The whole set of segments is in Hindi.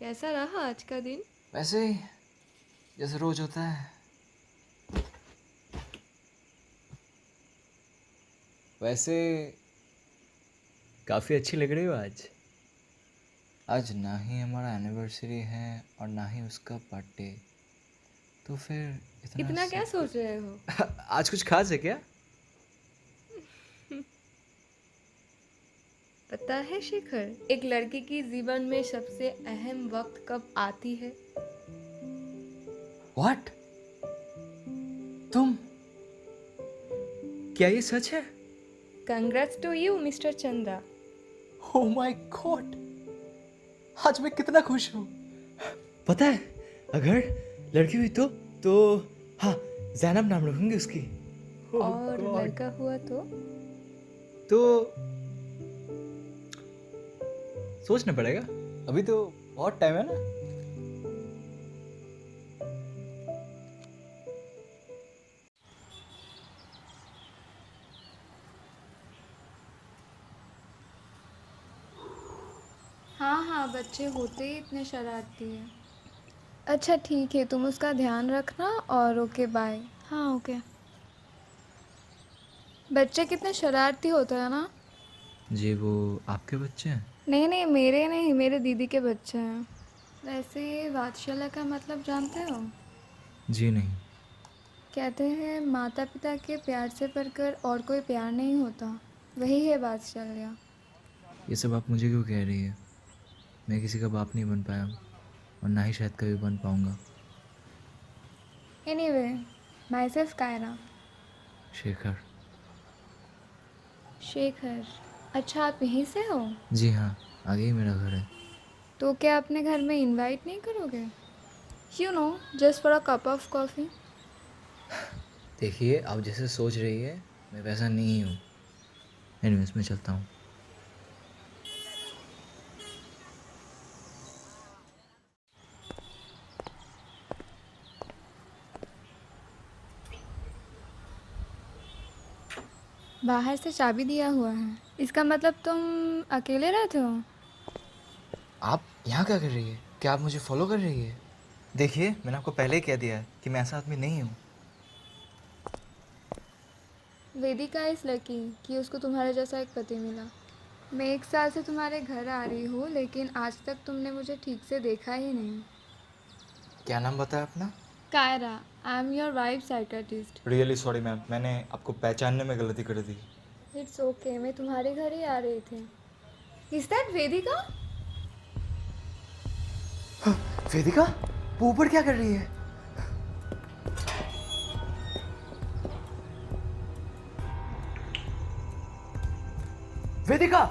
कैसा रहा आज का दिन? वैसे ही जैसे रोज होता है। वैसे काफ़ी अच्छी लग रही हो आज। आज ना ही हमारा एनिवर्सरी है और ना ही उसका बर्थडे, तो फिर इतना इतना क्या सब सोच कुछ। रहे हो? आज कुछ खास है क्या? पता है शेखर, एक लड़की की जीवन में सबसे अहम वक्त कब आती है? व्हाट? तुम? क्या ये सच है? Congrats to you mister Chandra. Oh my god, आज मैं कितना खुश हूँ। पता है, अगर लड़की हुई तो हाँ, जैनब नाम रखूंगी उसकी। ओह और गॉड। लड़का हुआ तो सोचना पड़ेगा, अभी तो बहुत टाइम है ना। हाँ हाँ, बच्चे होते ही इतने शरारती हैं। अच्छा ठीक है, तुम उसका ध्यान रखना और ओके बाय। हाँ ओके। बच्चे कितने शरारती होते हैं ना। जी, वो आपके बच्चे हैं? नहीं नहीं, मेरे नहीं, मेरे दीदी के बच्चे हैं। वैसे वात्सल्य का मतलब जानते हो? जी नहीं। कहते हैं माता पिता के प्यार से बढ़कर और कोई प्यार नहीं होता। वही है वात्सल्य। ये सब आप मुझे क्यों कह रही है? मैं किसी का बाप नहीं बन पाया हूँ और ना ही शायद कभी बन पाऊँगा। Anyway, myself Kaira. Shekhar. Shekhar. अच्छा, आप यहीं से हो? जी हाँ, आगे ही मेरा घर है। तो क्या अपने घर में इनवाइट नहीं करोगे? You know, just for a cup of coffee. देखिए, आप जैसे सोच रही है मैं वैसा नहीं हूँ। एनीवेज, मैं चलता हूँ। बाहर से चाबी दिया हुआ है, इसका मतलब तुम अकेले रहते हो? आप यहाँ क्या कर रही है? क्या आप मुझे फॉलो कर रही है? देखिए, मैंने आपको पहले ही कह दिया है कि मैं ऐसा आदमी नहीं हूँ। वेदिका इस लकी कि उसको तुम्हारे जैसा एक पति मिला। मैं 1 साल से तुम्हारे घर आ रही हूँ, लेकिन आज तक तुमने मुझे ठीक से देखा ही नहीं। क्या नाम बताया अपना? Kaira, I am your wife psychiatrist. Really sorry ma'am, मैंने आपको पहचानने में गलती कर दी। इट्स ओके, मैं तुम्हारे घर ही आ रही थी। इज दैट वेदिका? वेदिका, वो ऊपर क्या कर रही है? वेदिका!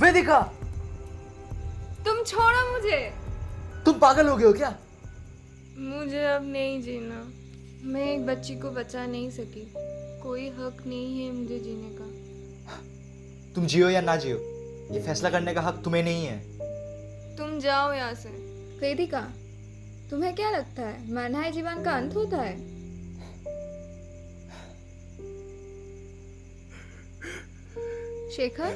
वेदिका! तुम छोड़ो मुझे। तुम पागल हो गए हो क्या? मुझे अब नहीं जीना। मैं एक बच्ची को बचा नहीं सकी। कोई हक नहीं है मुझे जीने का। तुम जियो या ना जियो, ये फैसला करने का हक तुम्हें नहीं है। तुम जाओ यहाँ से। वेदिका, तुम्हें क्या लगता है मरना ही जीवन का अंत होता है? शेखर,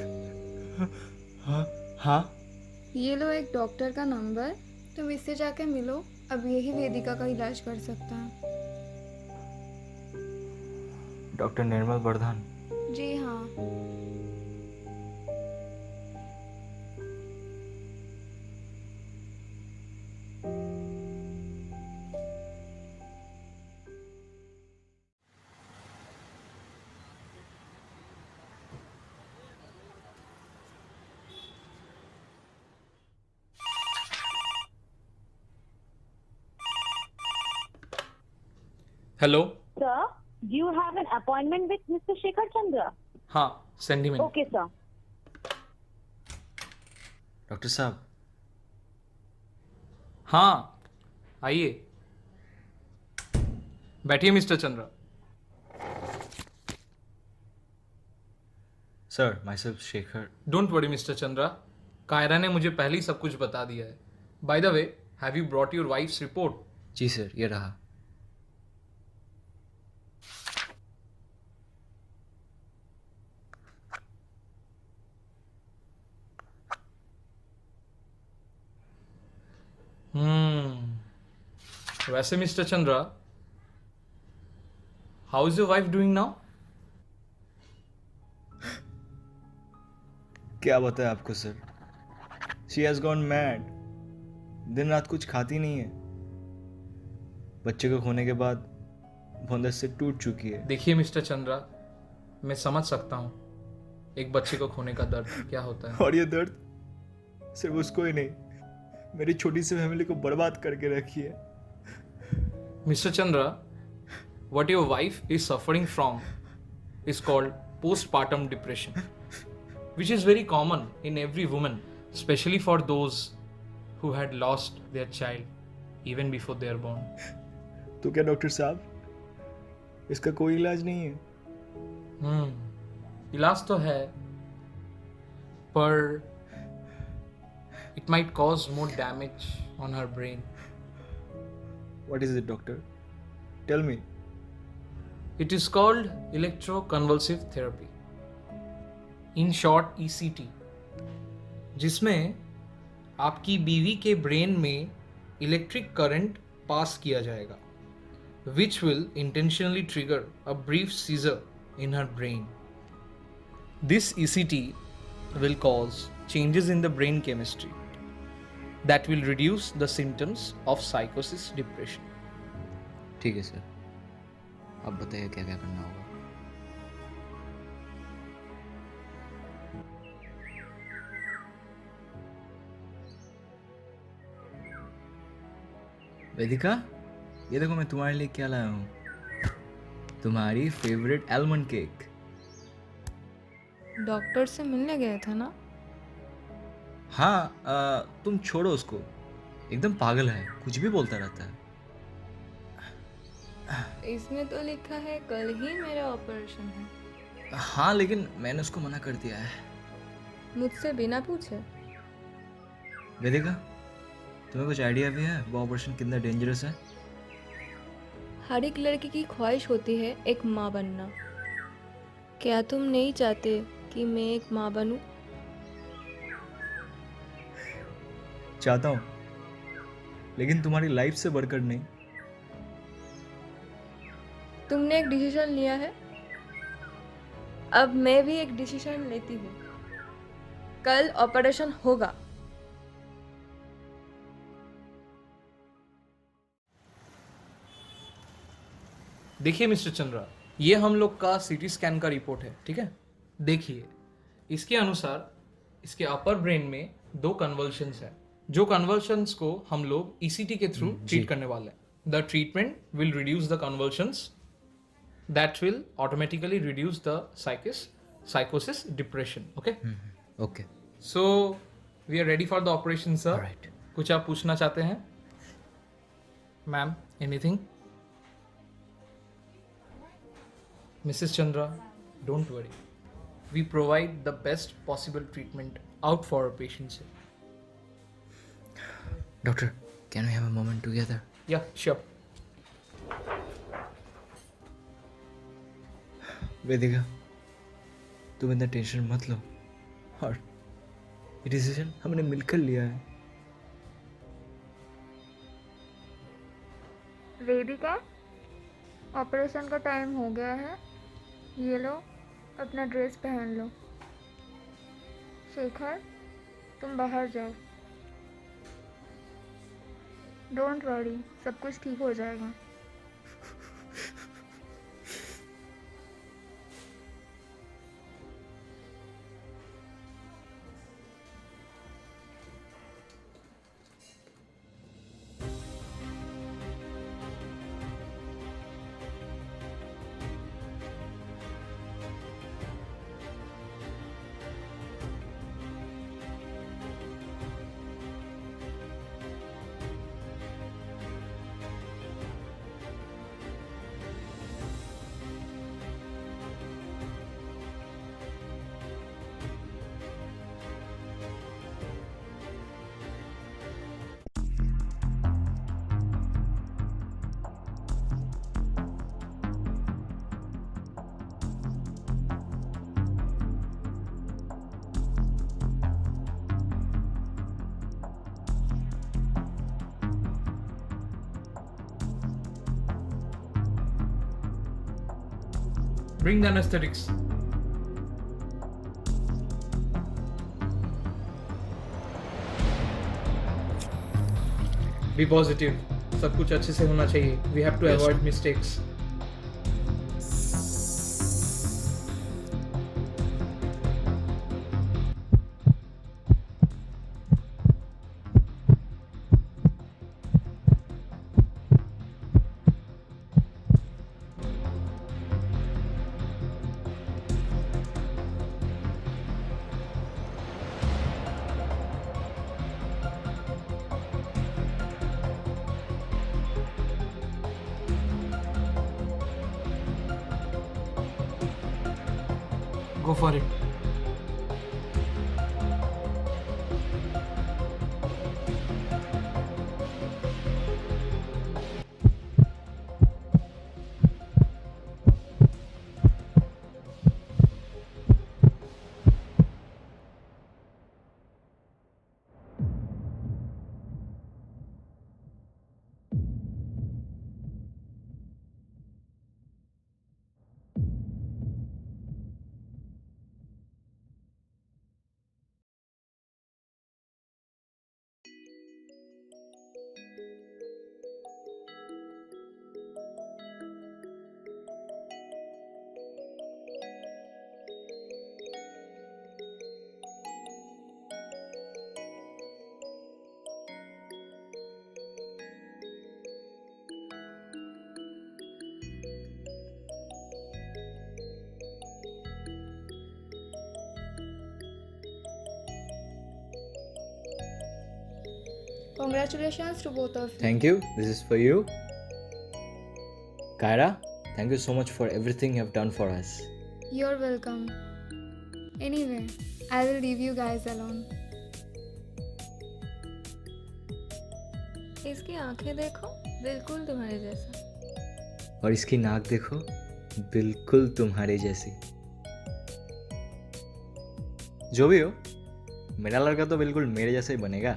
हाँ। हाँ। ये लो एक डॉक्टर का नंबर। तुम इससे जाके मिलो। अब यही वेदिका का इलाज कर सकता है। डॉक्टर निर्मल वर्धन। जी हाँ। Hello. Sir, do you have an appointment with Mr. Shekhar Chandra? हाँ, send him in. Okay, sir. Doctor साहब, हाँ, आइए, बैठिए mister Chandra. Sir myself Shekhar. Don't worry mister Chandra, Kaira ने मुझे पहले ही सब कुछ बता दिया है। By the way, have you brought your wife's report? जी सर, ये रहा। वैसे mister Chandra, how is your wife doing now? क्या बताएं आपको sir, she has gone mad. दिन रात कुछ खाती नहीं है। बच्चे को खोने के बाद वो अंदर से टूट चुकी है। देखिए मिस्टर चंद्रा, मैं समझ सकता हूँ एक बच्चे को खोने का दर्द क्या होता है। और ये दर्द सिर्फ उसको ही नहीं, मेरी छोटी सी फैमिली को बर्बाद करके रखी है। Mr. Chandra, what your wife is suffering from is called postpartum depression, which is very common in every woman, especially for those who had lost their child even before they are born. तो क्या डॉक्टर साहब, इसका कोई इलाज नहीं है? इलाज तो है, पर it might cause more damage on her brain. What is it, doctor? Tell me. It is called electroconvulsive therapy. In short, ECT, जिसमें आपकी बीवी के ब्रेन में इलेक्ट्रिक करंट पास किया जाएगा, which will intentionally trigger a brief seizure in her brain. This ECT will cause changes in the brain chemistry that will reduce the symptoms of psychosis depression. ठीक है सर, अब बताइए क्या क्या करना होगा। वेदिका, ये देखो मैं तुम्हारे लिए क्या लाया हूँ, तुम्हारी फेवरेट आलमंड केक। डॉक्टर से मिलने गया था ना? हाँ, तुम छोड़ो उसको, एकदम पागल है, कुछ भी बोलता रहता है। इसमें तो लिखा है कल ही मेरा ऑपरेशन है। हाँ, लेकिन मैंने उसको मना कर दिया है। मुझसे बिना पूछे? वेदिका, तुम्हें कुछ आइडिया भी है वो ऑपरेशन कितना डेंजरस है? हर एक लड़की की ख्वाहिश होती है एक माँ बनना। क्या तुम नहीं चाहते कि मैं एक माँ बनूं? चाहता हूँ, लेकिन तुम्हारी लाइफ से बढ़कर नहीं। तुमने एक डिसीजन लिया है, अब मैं भी एक डिसीजन लेती हूँ। कल ऑपरेशन होगा। देखिए मिस्टर चंद्रा, ये हम लोग का सीटी स्कैन का रिपोर्ट है, ठीक है? देखिए, इसके अनुसार इसके अपर ब्रेन में 2 कन्वर्शंस है, जो कन्वर्शंस को हम लोग ईसीटी के थ्रू ट्रीट करने वाले हैं। The treatment will reduce the conversions that will automatically reduce the साइकोसिस depression. Okay okay, so we are ready for the operation sir. Alright. कुछ आप पूछना चाहते हैं ma'am? Anything? Mrs. Chandra, don't worry. We provide the best possible treatment out for our patients. Doctor, can we have a moment together? Yeah, sure. Vedika, तुम इतना टेंशन मत लो, और ये डिसीजन हमने मिलकर लिया है। वेदिका, ऑपरेशन का टाइम हो गया है। ये लो, अपना ड्रेस पहन लो। शेखर, तुम बाहर जाओ। डोंट वरी, सब कुछ ठीक हो जाएगा। Bring the anesthetics. Be positive. सब कुछ अच्छे से होना चाहिए. We have to Yes, avoid sir. mistakes. Go for it. Congratulations to both of you. Thank you. This is for you. Kyra, thank you so much for everything you have done for us. You're welcome. Anyway, I will leave you guys alone. इसकी आंखें देखो, बिल्कुल तुम्हारे जैसा. और इसकी नाक देखो, बिल्कुल तुम्हारे जैसी. जो भी हो, मेरा लड़का तो बिल्कुल मेरे जैसा ही बनेगा.